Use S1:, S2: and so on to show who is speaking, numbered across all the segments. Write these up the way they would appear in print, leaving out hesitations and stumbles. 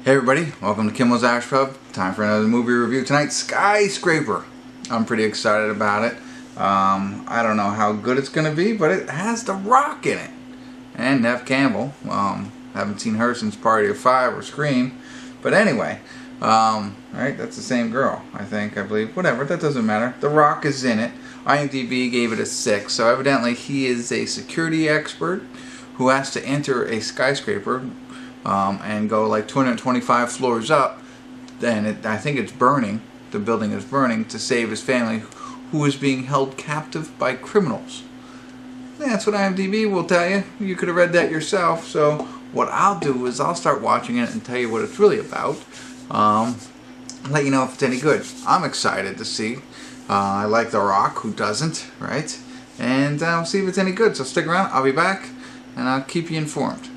S1: Hey everybody, welcome to Kimmel's Ash Pub. Time for another movie review tonight, Skyscraper. I'm pretty excited about it. I don't know how good it's going to be, but it has The Rock in it. And Neve Campbell. Haven't seen her since Party of Five or Scream. But anyway, right, that's the same girl, I believe. Whatever, that doesn't matter. The Rock is in it. IMDb gave it a 6, so evidently he is a security expert who has to enter a skyscraper and go like 225 floors up. Then I think it's burning. The building is burning to save his family, who is being held captive by criminals. That's what IMDb will tell you. You could have read that yourself. So what I'll do is I'll start watching it and tell you what it's really about. Let you know if it's any good. I'm excited to see. I like The Rock. Who doesn't, right? And I'll see if it's any good. So stick around. I'll be back and I'll keep you informed.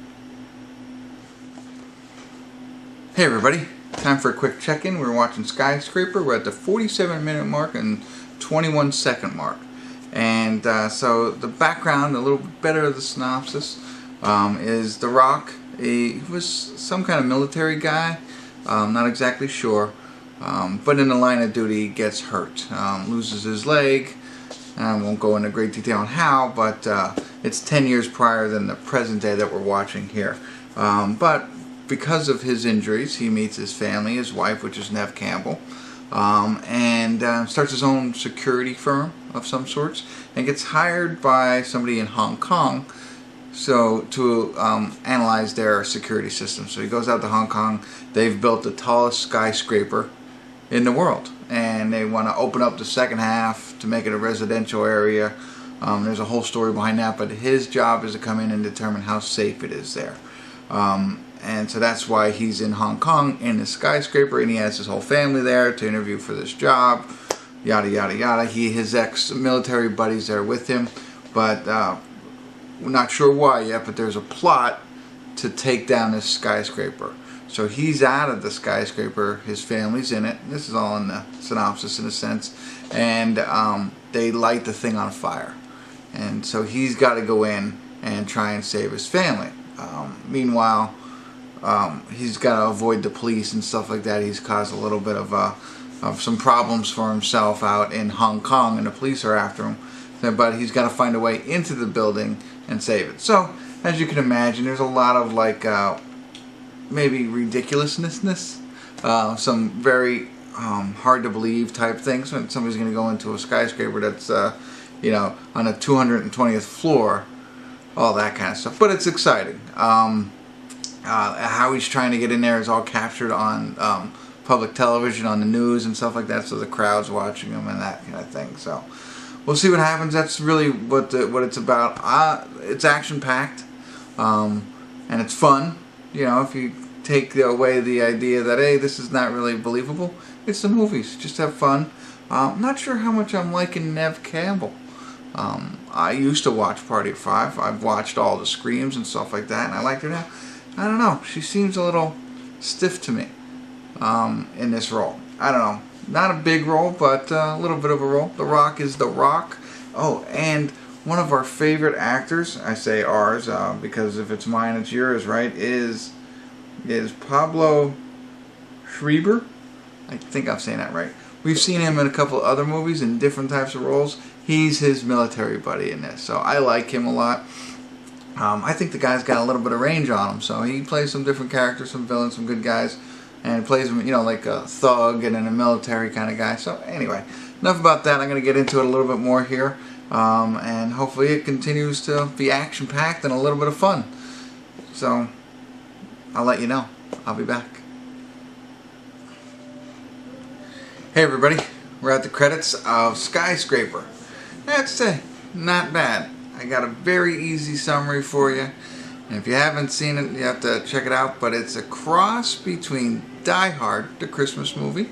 S1: Hey everybody, time for a quick check-in. We're watching Skyscraper. We're at the 47-minute mark and 21-second mark. And so the background, a little bit better of the synopsis, is The Rock. He was some kind of military guy, not exactly sure, but in the line of duty gets hurt, loses his leg. I won't go into great detail on how, but it's 10 years prior than the present day that we're watching here. But because of his injuries, he meets his family, his wife, which is Neve Campbell, and starts his own security firm of some sorts, and gets hired by somebody in Hong Kong to analyze their security system. So he goes out to Hong Kong. They've built the tallest skyscraper in the world, and they want to open up the second half to make it a residential area. There's a whole story behind that, but his job is to come in and determine how safe it is there. And so that's why he's in Hong Kong in the skyscraper, and he has his whole family there to interview for this job, yada yada yada. His ex-military buddies there with him, but we're not sure why yet, but there's a plot to take down this skyscraper. So he's out of the skyscraper, his family's in it, this is all in the synopsis in a sense, and they light the thing on fire. And so he's got to go in and try and save his family. Meanwhile, he's got to avoid the police and stuff like that. He's caused a little bit of some problems for himself out in Hong Kong, and the police are after him. But he's got to find a way into the building and save it. So, as you can imagine, there's a lot of like maybe ridiculousness, some very hard to believe type things. When somebody's going to go into a skyscraper that's you know, on a 220th floor, all that kind of stuff. But it's exciting. How he's trying to get in there is all captured on public television, on the news and stuff like that, so the crowd's watching him and that kind of thing. So we'll see what happens. That's really what it's about. It's action-packed, and it's fun. You know, if you take away the idea that, hey, this is not really believable, it's the movies. Just have fun. I'm not sure how much I'm liking Neve Campbell. I used to watch Party of Five. I've watched all the Screams and stuff like that, and I like her now. I don't know. She seems a little stiff to me in this role. I don't know. Not a big role, but a little bit of a role. The Rock is The Rock. Oh, and one of our favorite actors, I say ours because if it's mine, it's yours, right, is Pablo Schreiber. I think I'm saying that right. We've seen him in a couple of other movies in different types of roles. He's his military buddy in this, so I like him a lot. I think the guy's got a little bit of range on him, so he plays some different characters, some villains, some good guys, and plays them, you know, like a thug and then a military kind of guy. So anyway, enough about that. I'm going to get into it a little bit more here, and hopefully it continues to be action-packed and a little bit of fun. So I'll let you know. I'll be back. Hey everybody, we're at the credits of Skyscraper. That's not bad. I got a very easy summary for you, and if you haven't seen it, you have to check it out. But it's a cross between Die Hard, the Christmas movie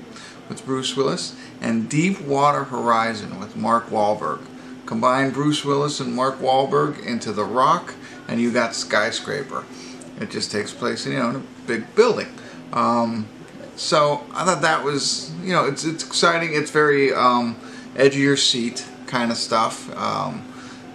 S1: with Bruce Willis, and Deepwater Horizon with Mark Wahlberg. Combine Bruce Willis and Mark Wahlberg into The Rock, and you got Skyscraper. It just takes place, you know, in a big building. So I thought that was, you know, it's exciting. It's very edge of your seat kind of stuff.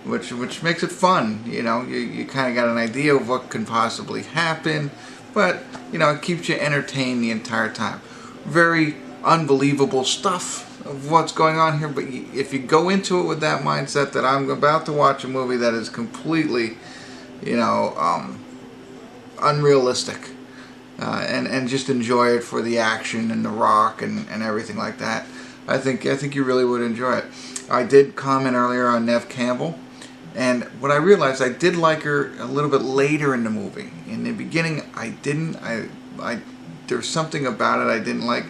S1: Which makes it fun. You know, you kind of got an idea of what can possibly happen, but you know, it keeps you entertained the entire time. Very unbelievable stuff of what's going on here, but if you go into it with that mindset that I'm about to watch a movie that is completely, you know, unrealistic, and just enjoy it for the action and the rock and everything like that, I think you really would enjoy it. I did comment earlier on Neve Campbell, and what I realized, I did like her a little bit later in the movie. In the beginning, I didn't. There's something about it I didn't like,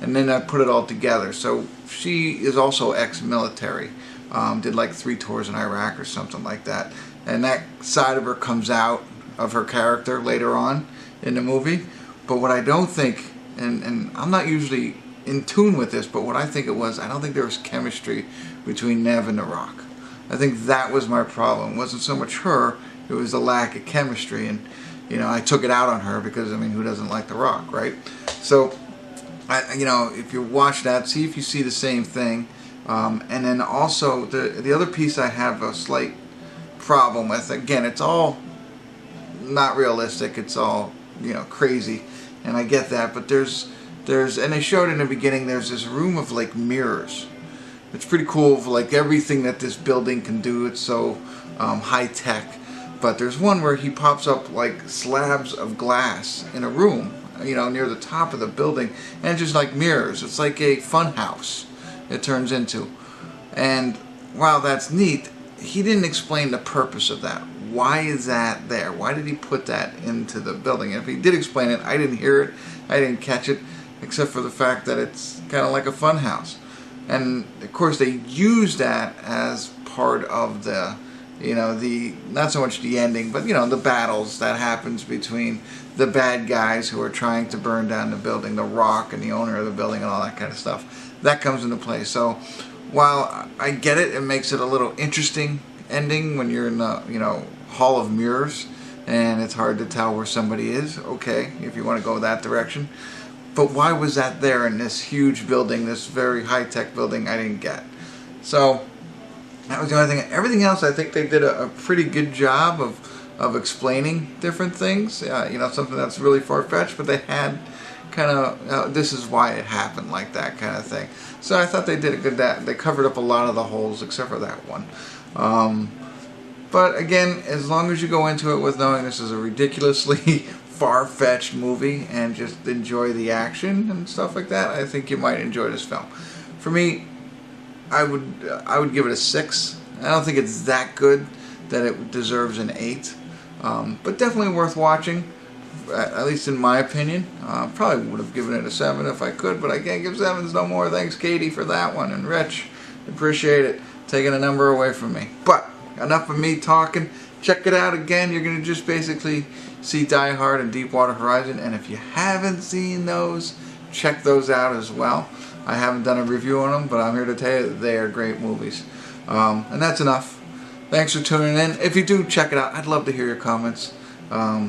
S1: and then I put it all together. So she is also ex-military, did like 3 tours in Iraq or something like that, and that side of her comes out of her character later on in the movie. But what I don't think, and I'm not usually in tune with this, but what I think it was, I don't think there was chemistry between Neve and The Rock. I think that was my problem. It wasn't so much her, it was the lack of chemistry, and you know, I took it out on her because, I mean, who doesn't like The Rock, right? So, you know, if you watch that, see if you see the same thing. And then also, the other piece I have a slight problem with, again, it's all not realistic, it's all, you know, crazy, and I get that, but there's, and they showed in the beginning, there's this room of like mirrors. It's pretty cool, for like everything that this building can do. It's so high tech. But there's one where he pops up like slabs of glass in a room, you know, near the top of the building, and just like mirrors. It's like a fun house it turns into. And while that's neat, he didn't explain the purpose of that. Why is that there? Why did he put that into the building? And if he did explain it, I didn't hear it, I didn't catch it, except for the fact that it's kind of like a fun house. And of course they use that as part of the, you know, the, not so much the ending, but you know, the battles that happens between the bad guys who are trying to burn down the building, The Rock and the owner of the building and all that kind of stuff. That comes into play. So while I get it, it makes it a little interesting ending when you're in the, you know, Hall of Mirrors and it's hard to tell where somebody is. Okay, if you want to go that direction. But why was that there in this huge building, this very high-tech building? I didn't get. So that was the only thing. Everything else, I think they did a pretty good job of explaining different things. You know, something that's really far-fetched, but they had kind of, this is why it happened, like that kind of thing. So I thought they did a good, they covered up a lot of the holes except for that one. But again, as long as you go into it with knowing this is a ridiculously far-fetched movie and just enjoy the action and stuff like that, I think you might enjoy this film. For me, I would give it a 6. I don't think it's that good that it deserves an 8, but definitely worth watching, at least in my opinion. Probably would have given it a 7 if I could, but I can't give 7s no more. Thanks, Katie, for that one, and Rich, appreciate it, taking a number away from me. But enough of me talking. Check it out again. You're going to just basically see Die Hard and Deepwater Horizon, and if you haven't seen those, check those out as well. I haven't done a review on them, but I'm here to tell you that they are great movies. And that's enough. Thanks for tuning in. If you do, check it out. I'd love to hear your comments.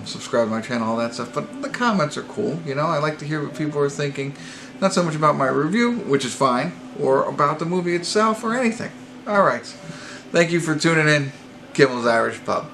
S1: Subscribe to my channel, all that stuff. But the comments are cool. You know, I like to hear what people are thinking. Not so much about my review, which is fine, or about the movie itself or anything. Alright. Thank you for tuning in. Kimmel's Irish Pub.